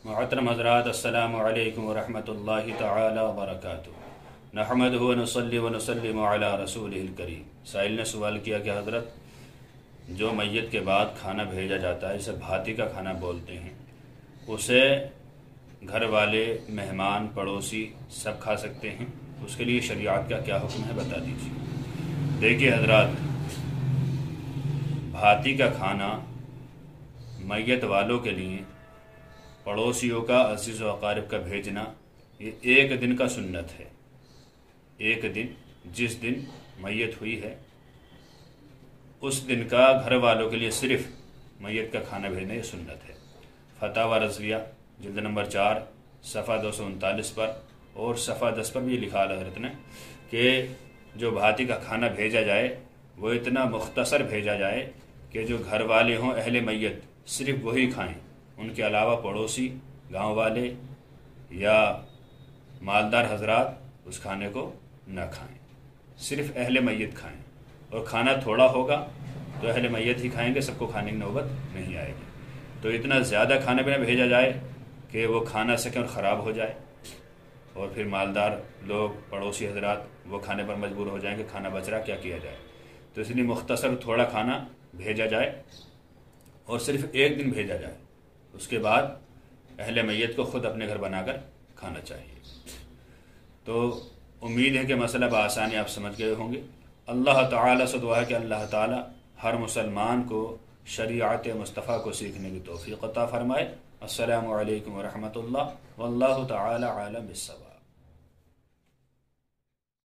محترم حضرات، السلام علیکم ورحمۃ اللہ تعالی وبرکاتہ۔ نحمدہ ونصلی ونسلم علی رسولہ الکریم۔ سائل نے سوال کیا کہ حضرت، جو میت کے بعد کھانا بھیجا جاتا ہے، اسے بھاتی کا کھانا بولتے ہیں، اسے گھر والے، مہمان، پڑوسی سب کھا سکتے ہیں؟ اس کے لیے شریعت کا کیا حکم ہے، بتا دیجیے۔ دیکھیے حضرات، بھاتی کا کھانا میت والوں کے لیے، پڑوسیوں کا، عزیز و اقارب کا بھیجنا، یہ ایک دن کا سنت ہے۔ ایک دن، جس دن میت ہوئی ہے اس دن کا گھر والوں کے لیے صرف میت کا کھانا بھیجنا یہ سنت ہے۔ فتاوی رضویہ جلد نمبر 4 صفحہ 239 پر اور صفحہ 10 پر بھی لکھا حضرت نے کہ جو بھاتی کا کھانا بھیجا جائے وہ اتنا مختصر بھیجا جائے کہ جو گھر والے ہوں، اہل میت، صرف وہی کھائیں، ان کے علاوہ پڑوسی، گاؤں والے یا مالدار حضرات اس کھانے کو نہ کھائیں، صرف اہل میت کھائیں۔ اور کھانا تھوڑا ہوگا تو اہل میت ہی کھائیں گے، سب کو کھانے کی نوبت نہیں آئے گی۔ تو اتنا زیادہ کھانا بھی نہ بھیجا جائے کہ وہ کھا نہ سکیں اور خراب ہو جائے، اور پھر مالدار لوگ، پڑوسی حضرات وہ کھانے پر مجبور ہو جائیں کہ کھانا بچ رہا، کیا کیا جائے۔ تو اس لیے مختصر تھوڑا کھانا بھیجا جائے اور صرف ایک دن بھیجا جائے، اس کے بعد اہل میت کو خود اپنے گھر بنا کر کھانا چاہیے۔ تو امید ہے کہ مسئلہ بآسانی آپ سمجھ گئے ہوں گے۔ اللہ تعالیٰ سے دعا ہے کہ اللہ تعالیٰ ہر مسلمان کو شریعت مصطفیٰ کو سیکھنے کی توفیق عطا فرمائے۔ السلام علیکم ورحمۃ اللہ، واللہ تعالی عالم بالصواب۔